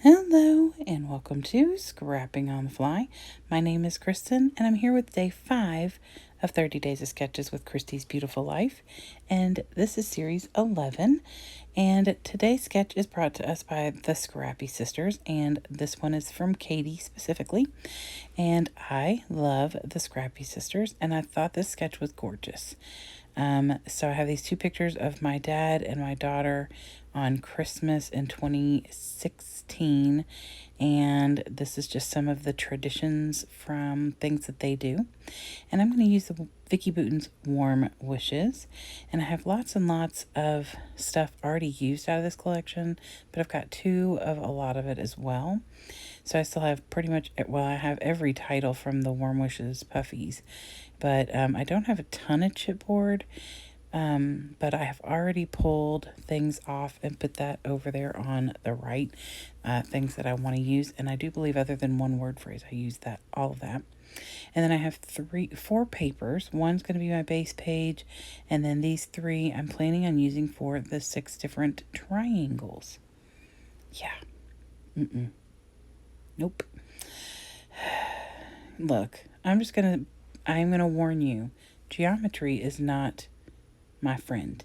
Hello and welcome to Scrapping on the Fly. My name is Kristen and I'm here with day 5 of 30 Days of Sketches with Christy's Beautiful Life. And this is series 11. And today's sketch is brought to us by the Scrappy Sisters. And this one is from Katie specifically. And I love the Scrappy Sisters and I thought this sketch was gorgeous. So I have these two pictures of my dad and my daughter on Christmas in 2016, and this is just some of the traditions from things that they do. And I'm going to use the Vicki Boutin's Warm Wishes, and I have lots and lots of stuff already used out of this collection, but I've got two of a lot of it as well. So I still have pretty much, well, I have every title from the Warm Wishes puffies, but I don't have a ton of chipboard, but I have already pulled things off and put that over there on the right, things that I want to use. And I do believe other than one word phrase, I use that, all of that. And then I have 4 papers. One's going to be my base page. And then these 3 I'm planning on using for the 6 different triangles. Yeah. Nope. Look, I'm going to warn you. Geometry is not my friend.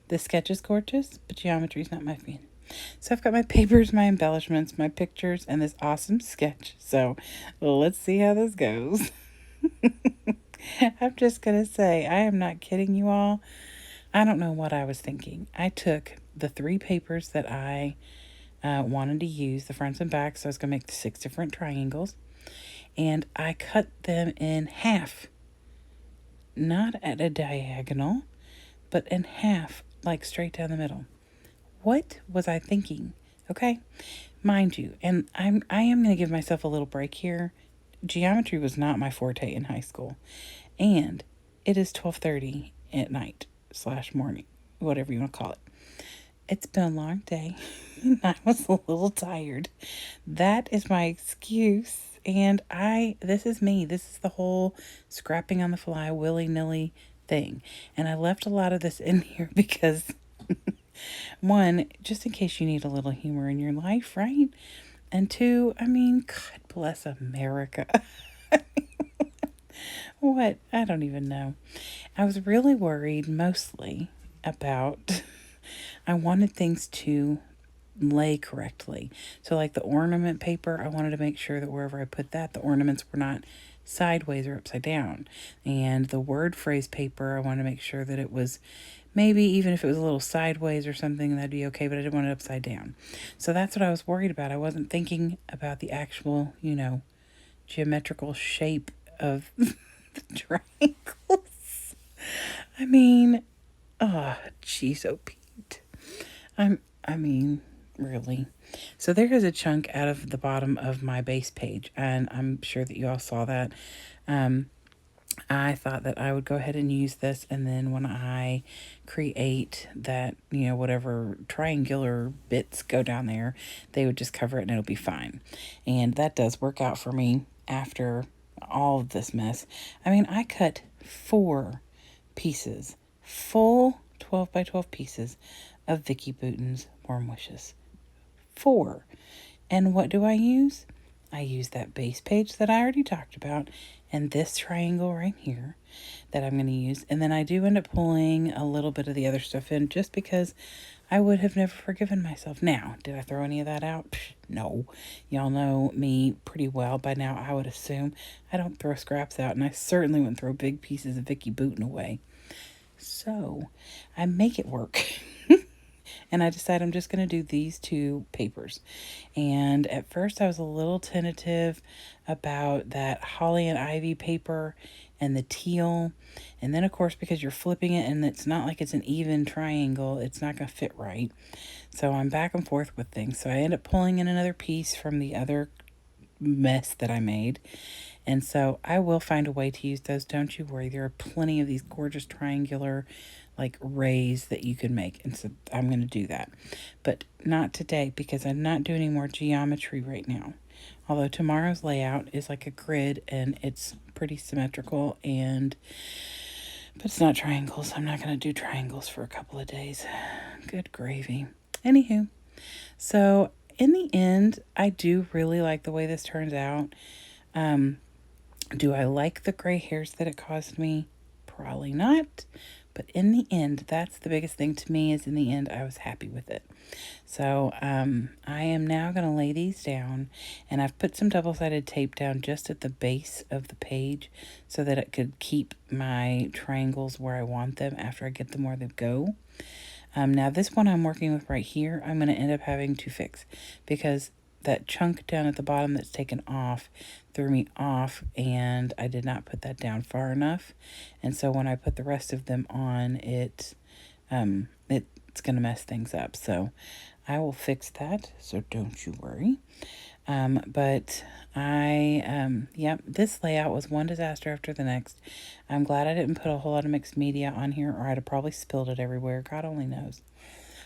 The sketch is gorgeous, but geometry is not my friend. So I've got my papers, my embellishments, my pictures, and this awesome sketch. So let's see how this goes. I'm just going to say, I am not kidding you all. I don't know what I was thinking. I took the 3 papers that I wanted to use, the fronts and backs. So I was going to make the 6 different triangles. And I cut them in half. Not at a diagonal, but in half, like straight down the middle. What was I thinking? Okay, mind you, and I am going to give myself a little break here. Geometry was not my forte in high school, and it is 12:30 at night / morning, whatever you want to call it. It's been a long day, and I was a little tired. That is my excuse. And this is me. This is the whole scrapping on the fly, willy-nilly thing. And I left a lot of this in here because, one, just in case you need a little humor in your life, right? And 2, I mean, God bless America. What? I don't even know. I was really worried mostly about, I wanted things to lay correctly. So like the ornament paper, I wanted to make sure that wherever I put that, the ornaments were not sideways or upside down. And the word phrase paper, I wanted to make sure that it was maybe even if it was a little sideways or something, that'd be okay, but I didn't want it upside down. So that's what I was worried about. I wasn't thinking about the actual, geometrical shape of the triangles. I mean, oh, geez, oh, Pete. I mean, really. So there is a chunk out of the bottom of my base page, and I'm sure that you all saw that. I thought that I would go ahead and use this, and then when I create that, whatever triangular bits go down there, they would just cover it and it'll be fine. And that does work out for me after all of this mess. I mean, I cut 4 pieces, full 12 by 12 pieces of Vicki Boutin's Warm Wishes. 4. And what do I use? I use that base page that I already talked about and this triangle right here that I'm going to use. And then I do end up pulling a little bit of the other stuff in just because I would have never forgiven myself. Now, did I throw any of that out? No. Y'all know me pretty well by now, I would assume. I don't throw scraps out, and I certainly wouldn't throw big pieces of Vicki Boutin away. So I make it work. And I decided I'm just going to do these 2 papers. And at first I was a little tentative about that holly and ivy paper and the teal. And then, of course, because you're flipping it and it's not like it's an even triangle, it's not going to fit right. So I'm back and forth with things. So I end up pulling in another piece from the other mess that I made. And so I will find a way to use those. Don't you worry. There are plenty of these gorgeous triangular like rays that you can make. And so I'm going to do that. But not today because I'm not doing any more geometry right now. Although tomorrow's layout is like a grid and it's pretty symmetrical but it's not triangles. I'm not going to do triangles for a couple of days. Good gravy. Anywho, so in the end, I do really like the way this turns out. Do I like the gray hairs that it caused me? Probably not. But in the end, that's the biggest thing to me, is in the end, I was happy with it. So I am now going to lay these down, and I've put some double-sided tape down just at the base of the page so that it could keep my triangles where I want them after I get them where they go. Now this one I'm working with right here, I'm going to end up having to fix because that chunk down at the bottom that's taken off threw me off, and I did not put that down far enough. And so when I put the rest of them on, it's going to mess things up. So I will fix that, so don't you worry. But this layout was one disaster after the next. I'm glad I didn't put a whole lot of mixed media on here, or I'd have probably spilled it everywhere. God only knows.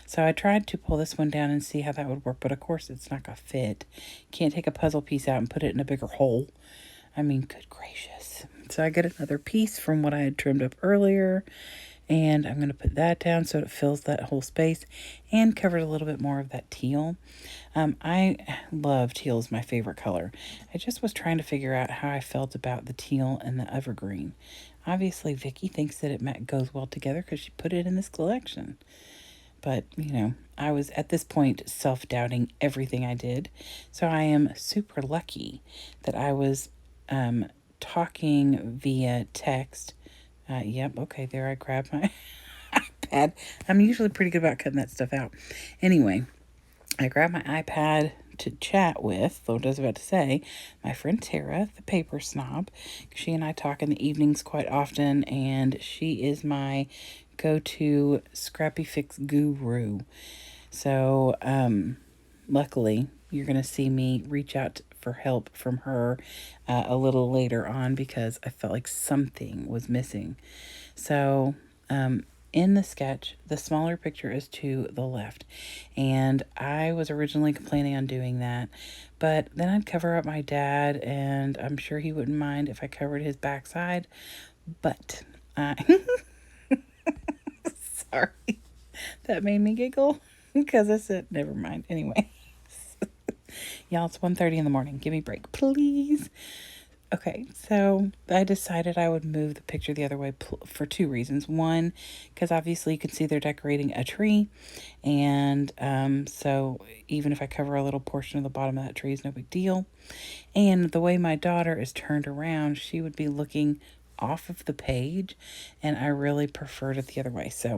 So I tried to pull this one down and see how that would work, but of course it's not going to fit. Can't take a puzzle piece out and put it in a bigger hole. I mean, good gracious. So I get another piece from what I had trimmed up earlier, and I'm going to put that down so it fills that whole space and covers a little bit more of that teal. I love teal, is my favorite color. I just was trying to figure out how I felt about the teal and the evergreen. Obviously, Vicki thinks that it goes well together because she put it in this collection. But, you know, I was at this point self-doubting everything I did. So I am super lucky that I was talking via text. Yep, okay, there I grabbed my iPad. I'm usually pretty good about cutting that stuff out. Anyway, I grabbed my iPad to chat with, though I was about to say, my friend Tara, the paper snob. She and I talk in the evenings quite often, and she is my go-to scrappy fix guru. So, luckily, you're going to see me reach out for help from her a little later on because I felt like something was missing. So, in the sketch, the smaller picture is to the left, and I was originally planning on doing that, but then I'd cover up my dad, and I'm sure he wouldn't mind if I covered his backside, but sorry, that made me giggle because I said, never mind. Anyway, y'all, it's 1:30 in the morning. Give me a break, please. Okay, so I decided I would move the picture the other way for two reasons. One, because obviously you can see they're decorating a tree, and so even if I cover a little portion of the bottom of that tree is no big deal. And the way my daughter is turned around, she would be looking off of the page, and I really preferred it the other way. So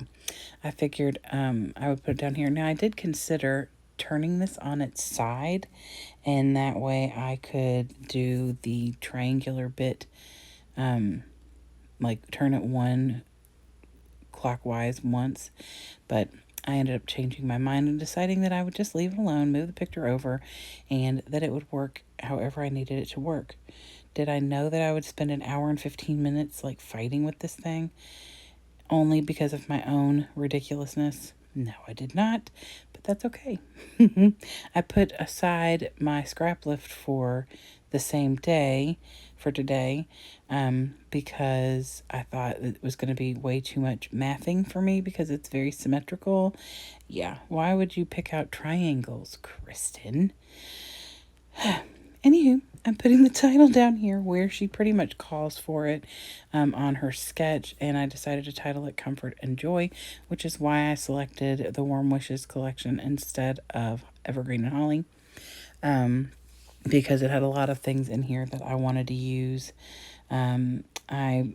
I figured I would put it down here. Now, I did consider turning this on its side, and that way I could do the triangular bit, like turn it one clockwise once, but I ended up changing my mind and deciding that I would just leave it alone, move the picture over, and that it would work however I needed it to work. Did I know that I would spend an hour and 15 minutes like fighting with this thing only because of my own ridiculousness? No, I did not, but that's okay. I put aside my scrap lift for the same day for today because I thought it was going to be way too much mathing for me because it's very symmetrical. Yeah, why would you pick out triangles, Kristen? Anywho, I'm putting the title down here where she pretty much calls for it on her sketch, and I decided to title it Comfort and Joy, which is why I selected the Warm Wishes collection instead of Evergreen and Holly, because it had a lot of things in here that I wanted to use. I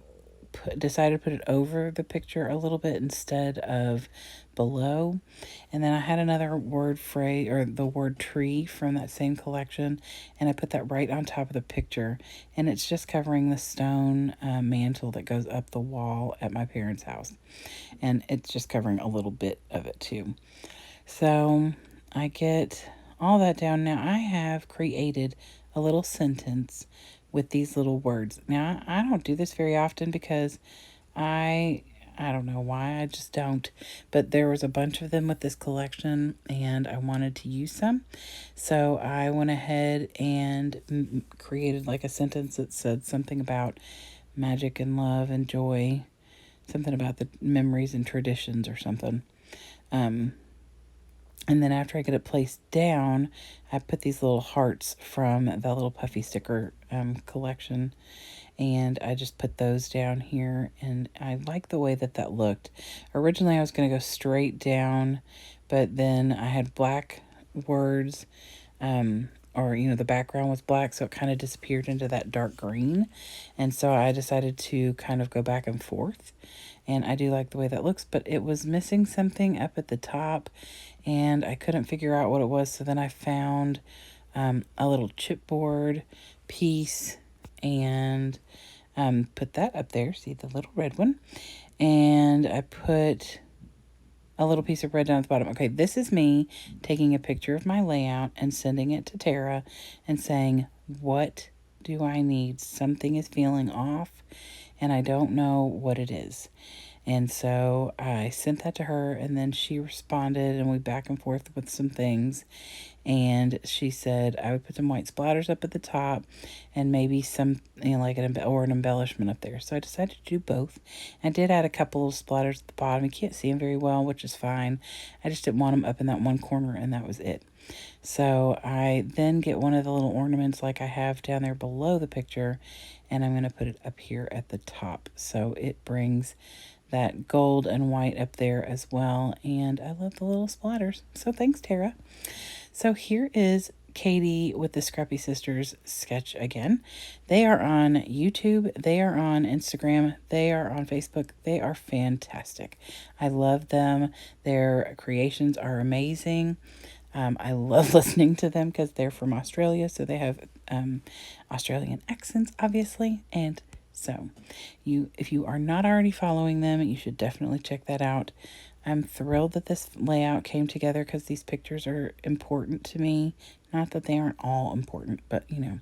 decided to put it over the picture a little bit instead of below. And then I had another word phrase, or the word tree from that same collection, and I put that right on top of the picture. And it's just covering the stone mantle that goes up the wall at my parents' house. And it's just covering a little bit of it too. So I get all that down. Now I have created a little sentence with these little words. Now, I don't do this very often because I don't know why, I just don't. But there was a bunch of them with this collection, and I wanted to use some. So I went ahead and created like a sentence that said something about magic and love and joy, something about the memories and traditions or something. And then after I get it placed down, I put these little hearts from the little puffy sticker collection. And I just put those down here. And I like the way that that looked. Originally, I was going to go straight down. But then I had black words. Or, you know, the background was black. So it kind of disappeared into that dark green. And so I decided to kind of go back and forth. And I do like the way that looks, but it was missing something up at the top and I couldn't figure out what it was. So then I found a little chipboard piece and put that up there. See the little red one? And I put a little piece of red down at the bottom. Okay, this is me taking a picture of my layout and sending it to Tara and saying, what do I need? Something is feeling off and I don't know what it is. And so I sent that to her and then she responded and we back and forth with some things. And she said I would put some white splatters up at the top and maybe some, you know, like an embellishment up there. So I decided to do both. I did add a couple of splatters at the bottom. You can't see them very well, which is fine. I just didn't want them up in that one corner and that was it. So I then get one of the little ornaments like I have down there below the picture and I'm going to put it up here at the top. So it brings that gold and white up there as well. And I love the little splatters. So thanks, Tara. So here is Katie with the Scrappy Sisters sketch again. They are on YouTube. They are on Instagram. They are on Facebook. They are fantastic. I love them. Their creations are amazing. I love listening to them because they're from Australia. So they have Australian accents, obviously. And so if you are not already following them, you should definitely check that out. I'm thrilled that this layout came together because these pictures are important to me. Not that they aren't all important, but, you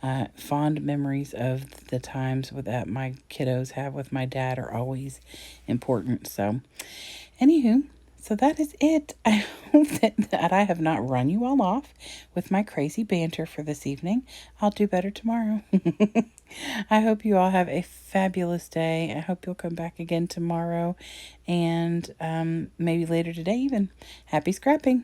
know, fond memories of the times that my kiddos have with my dad are always important. So, anywho, so that is it. I hope that I have not run you all off with my crazy banter for this evening. I'll do better tomorrow. I hope you all have a fabulous day. I hope you'll come back again tomorrow and maybe later today even. Happy scrapping.